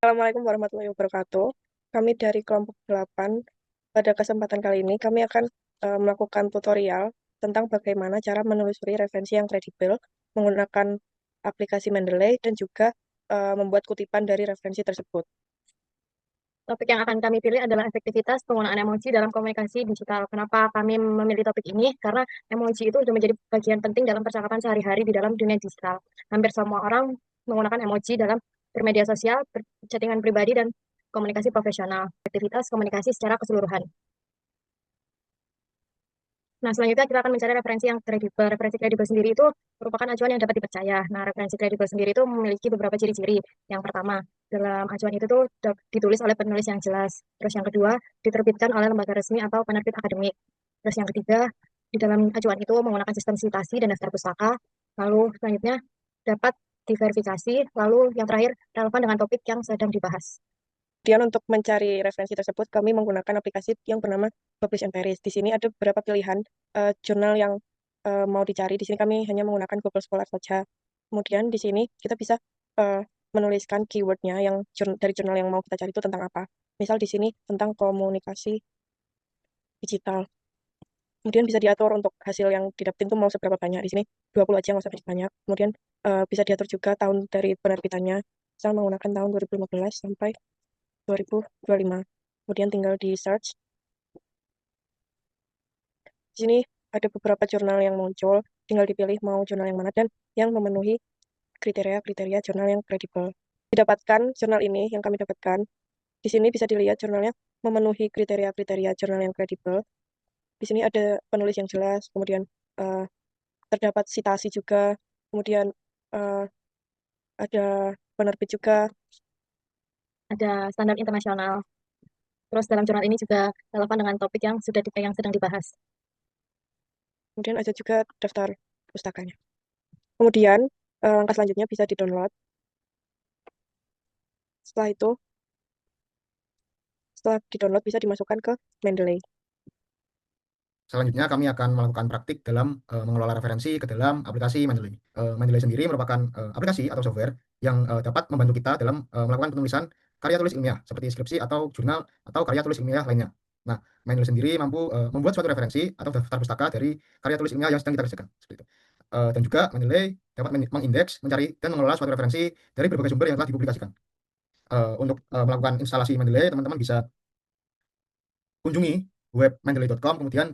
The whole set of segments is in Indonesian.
Assalamualaikum warahmatullahi wabarakatuh. Kami dari kelompok 8. Pada kesempatan kali ini kami akan melakukan tutorial tentang bagaimana cara menelusuri referensi yang kredibel menggunakan aplikasi Mendeley dan juga membuat kutipan dari referensi tersebut. Topik yang akan kami pilih adalah efektivitas penggunaan emoji dalam komunikasi digital. Kenapa kami memilih topik ini? Karena emoji itu sudah menjadi bagian penting dalam percakapan sehari-hari di dalam dunia digital. Hampir semua orang menggunakan emoji dalam bermedia sosial, chattingan pribadi, dan komunikasi profesional. Efektivitas komunikasi secara keseluruhan. Nah, selanjutnya kita akan mencari referensi yang kredibel. Referensi kredibel sendiri itu merupakan acuan yang dapat dipercaya. Nah, referensi kredibel sendiri itu memiliki beberapa ciri-ciri. Yang pertama, dalam acuan itu tuh ditulis oleh penulis yang jelas. Terus yang kedua, diterbitkan oleh lembaga resmi atau penerbit akademik. Terus yang ketiga, di dalam acuan itu menggunakan sistem citasi dan daftar pustaka. Lalu selanjutnya dapat diverifikasi. Lalu yang terakhir, relevan dengan topik yang sedang dibahas. Kemudian untuk mencari referensi tersebut kami menggunakan aplikasi yang bernama Publish Empiris. Di sini ada beberapa pilihan jurnal yang mau dicari. Di sini kami hanya menggunakan Google Scholar saja. Kemudian di sini kita bisa menuliskan keywordnya yang dari jurnal yang mau kita cari itu tentang apa. Misal di sini tentang komunikasi digital. Kemudian bisa diatur untuk hasil yang didapetin itu mau seberapa banyak. Di sini 20 aja, nggak usah banyak. Kemudian bisa diatur juga tahun dari penerbitannya. Misal menggunakan tahun 2015 sampai 2025. Kemudian tinggal di search. Di sini ada beberapa jurnal yang muncul. Tinggal dipilih mau jurnal yang mana dan yang memenuhi kriteria-kriteria jurnal yang kredibel. Didapatkan jurnal ini yang kami dapatkan. Di sini bisa dilihat jurnalnya memenuhi kriteria-kriteria jurnal yang kredibel. Di sini ada penulis yang jelas, kemudian eh, terdapat sitasi juga, kemudian eh, ada penerbit juga, Ada standar internasional. Terus dalam jurnal ini juga relevan dengan topik yang sedang dibahas. kemudian ada juga daftar pustakanya. Kemudian langkah selanjutnya bisa di-download. Setelah itu, setelah di-download bisa dimasukkan ke Mendeley. Selanjutnya kami akan melakukan praktik dalam mengelola referensi ke dalam aplikasi Mendeley. Mendeley sendiri merupakan aplikasi atau software yang dapat membantu kita dalam melakukan penulisan karya tulis ilmiah seperti skripsi atau jurnal atau karya tulis ilmiah lainnya. Nah, Mendeley sendiri mampu membuat suatu referensi atau daftar pustaka dari karya tulis ilmiah yang sedang kita kerjakan. Seperti itu. Dan juga Mendeley dapat mengindeks, mencari, dan mengelola suatu referensi dari berbagai sumber yang telah dipublikasikan. Untuk melakukan instalasi Mendeley, teman-teman bisa kunjungi web mendeley.com, kemudian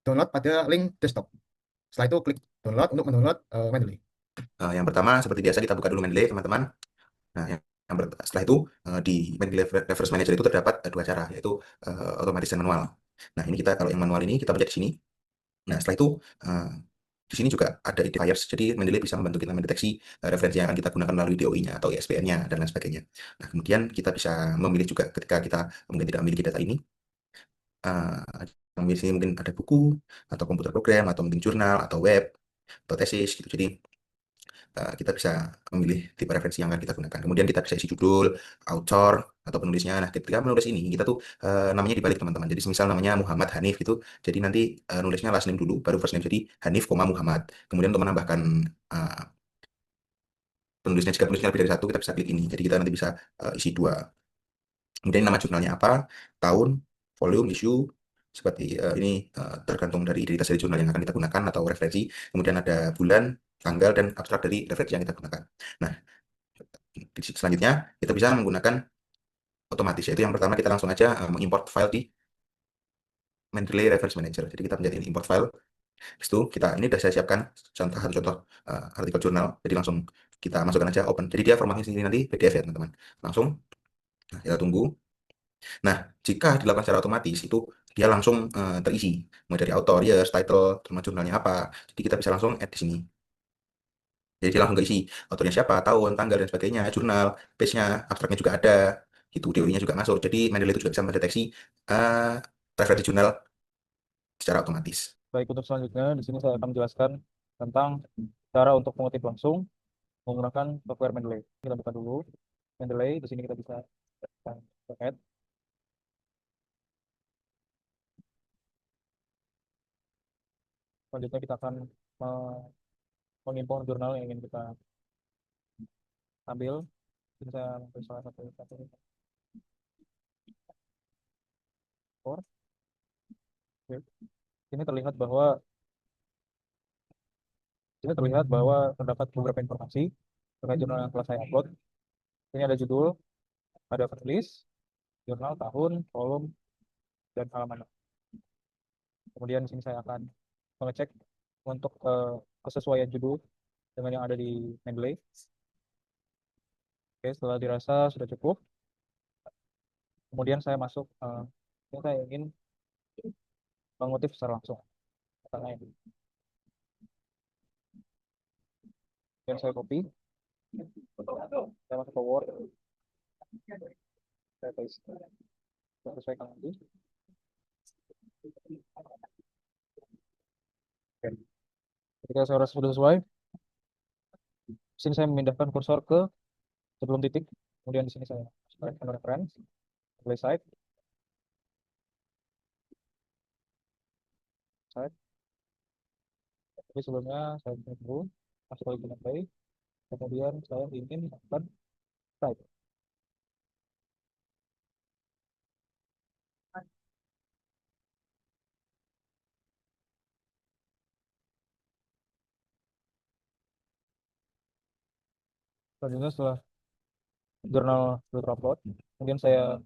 download pada link desktop. Setelah itu klik download untuk mendownload Mendeley. Yang pertama seperti biasa kita buka dulu Mendeley teman-teman. Nah, setelah itu di Mendeley Reference Manager itu terdapat dua cara, yaitu otomatis dan manual. Nah, ini kita kalau yang manual ini kita pencet di sini. Nah, setelah itu di sini juga ada identifiers, jadi Mendeley bisa membantu kita mendeteksi referensi yang akan kita gunakan melalui DOI-nya atau ISBN-nya dan lain sebagainya. Nah, kemudian kita bisa memilih juga ketika kita mungkin tidak memiliki data ini, di sini mungkin ada buku atau komputer program atau mungkin jurnal atau web atau tesis gitu. Jadi kita bisa memilih tipe referensi yang akan kita gunakan. Kemudian kita bisa isi judul, author atau penulisnya. Nah, ketika menulis ini kita tuh namanya dibalik teman-teman. Jadi misal namanya Muhammad Hanif gitu. Jadi nanti nulisnya last name dulu, baru first name. Jadi Hanif, Muhammad. Kemudian untuk menambahkan uh, penulisnya, jika penulisnya lebih dari satu, kita bisa klik ini. Jadi kita nanti bisa isi dua. Kemudian nama jurnalnya apa, tahun, volume, issue, seperti ini tergantung dari identitas dari jurnal yang akan kita gunakan atau referensi. Kemudian ada bulan, tanggal, dan abstrak dari referensi yang kita gunakan. Nah, selanjutnya kita bisa menggunakan otomatis, yaitu yang pertama kita langsung aja mengimport file di Mendeley Reference Manager. Jadi kita pencet ini import file. Habis itu ini sudah saya siapkan satu contoh artikel jurnal. Jadi langsung kita masukkan aja open. Jadi dia formatnya sendiri nanti PDF ya teman-teman. Langsung, nah, kita tunggu. Nah, jika dilakukan secara otomatis itu dia langsung terisi, mulai dari author, years, title, terma jurnalnya apa. Jadi kita bisa langsung add di sini. Jadi dia langsung keisi autornya siapa, tahun, tanggal dan sebagainya, jurnal, page-nya, abstraknya juga ada, gitu, teorinya juga masuk. Jadi Mendeley itu juga bisa mendeteksi uh, referensi jurnal secara otomatis. Baik, untuk selanjutnya di sini saya akan menjelaskan tentang cara untuk mengutip langsung menggunakan software Mendeley. Kita buka dulu Mendeley. Di sini kita bisa add. Selanjutnya kita akan mengimpor jurnal yang ingin kita ambil. Ini saya ambil salah satu kategori. Oke. Ini terlihat bahwa terdapat beberapa informasi terkait jurnal yang telah saya upload. Ini ada judul, ada penulis, jurnal, tahun, kolom, dan halaman. Kemudian di sini saya akan mengecek untuk kesesuaian judul dengan yang ada di Mendeley. Oke, setelah dirasa sudah cukup, kemudian saya masuk, saya ingin mengutip secara langsung. Kemudian saya copy, saya masuk ke Word, saya paste, saya sesuaikan lagi. Oke. Ketika saya sudah sesuai, di sini saya memindahkan kursor ke sebelum titik, kemudian di sini saya masukkan reference, play site, tapi sebelumnya saya ingin dulu masuk lagi ke play, kemudian saya ingin melakukan site. Selanjutnya setelah jurnal sudah terupload, kemudian saya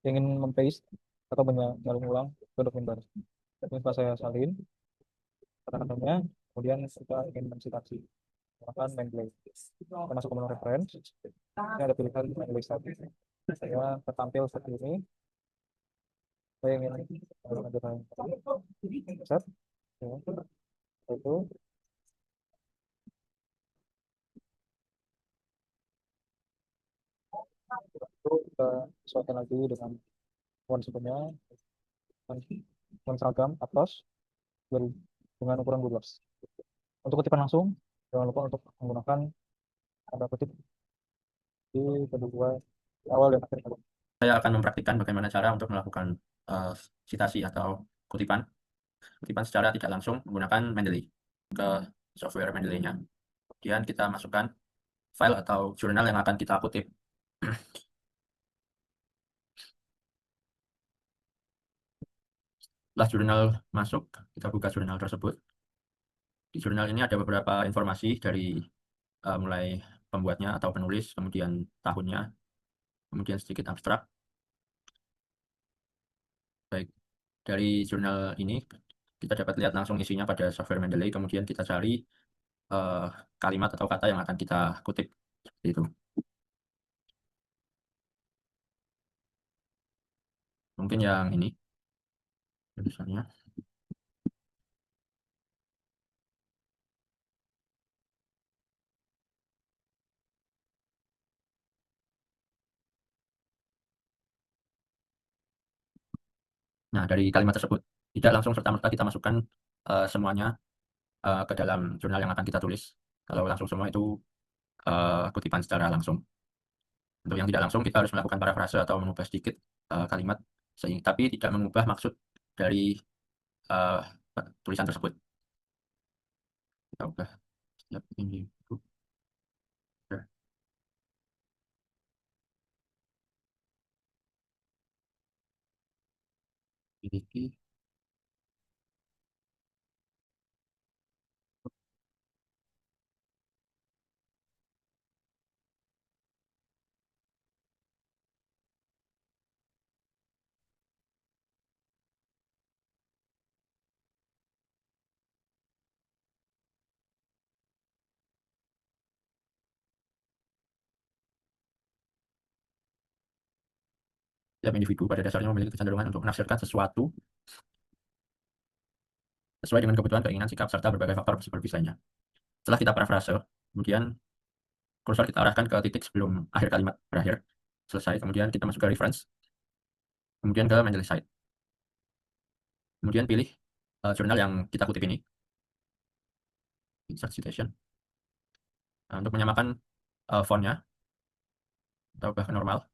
ingin mempaste atau menyalin ulang ke dokumen baru. Ini setelah saya salin kata-katanya, kemudian kita ingin mensitasi menggunakan Mendeley. Kita masuk ke menu reference, ini ada pilihan Mendeley site. Saya tertampil seperti ini. Saya ingin menggunakan jurnal yang tadi. Set. Ya. Itu kita sesuaikan lagi dengan font sebelumnya, font seragam atas dengan ukuran 12. Untuk kutipan langsung, jangan lupa untuk menggunakan tanda kutip di kedua awal dan akhir kalimat. Saya akan mempraktikkan bagaimana cara untuk melakukan citasi atau kutipan secara tidak langsung menggunakan Mendeley ke software Mendeley-nya. Kemudian kita masukkan file atau jurnal yang akan kita kutip. Setelah jurnal masuk, kita buka jurnal tersebut. Di jurnal ini ada beberapa informasi dari mulai pembuatnya atau penulis, kemudian tahunnya, kemudian sedikit abstrak. Baik, dari jurnal ini kita dapat lihat langsung isinya pada software Mendeley, kemudian kita cari kalimat atau kata yang akan kita kutip, seperti itu. Mungkin yang ini, misalnya. Nah, dari kalimat tersebut, tidak langsung serta-merta kita masukkan semuanya ke dalam jurnal yang akan kita tulis. Kalau langsung semua itu kutipan secara langsung. Untuk yang tidak langsung, kita harus melakukan parafrase atau mengubah sedikit kalimat, tapi tidak mengubah maksud dari tulisan tersebut. Kita ubah setiap ini. Miliki setiap individu pada dasarnya memiliki kecenderungan untuk menafsirkan sesuatu sesuai dengan kebutuhan, keinginan, sikap, serta berbagai faktor psikologis lainnya. Setelah kita parafrase, kemudian kursor kita arahkan ke titik sebelum akhir kalimat berakhir. Selesai, kemudian kita masuk ke reference, kemudian ke Mendeley site. Kemudian pilih jurnal yang kita kutip ini. Insert citation. Nah, untuk menyamakan fontnya, kita ubah ke normal.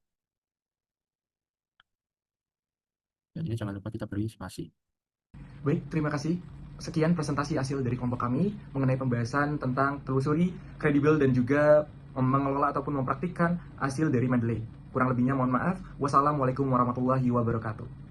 Dan ini jangan lupa kita beri spasi. Baik, terima kasih. Sekian presentasi hasil dari kelompok kami mengenai pembahasan tentang telusuri, kredibel, dan juga mengelola ataupun mempraktikkan hasil dari Mendeley. Kurang lebihnya mohon maaf. Wassalamualaikum warahmatullahi wabarakatuh.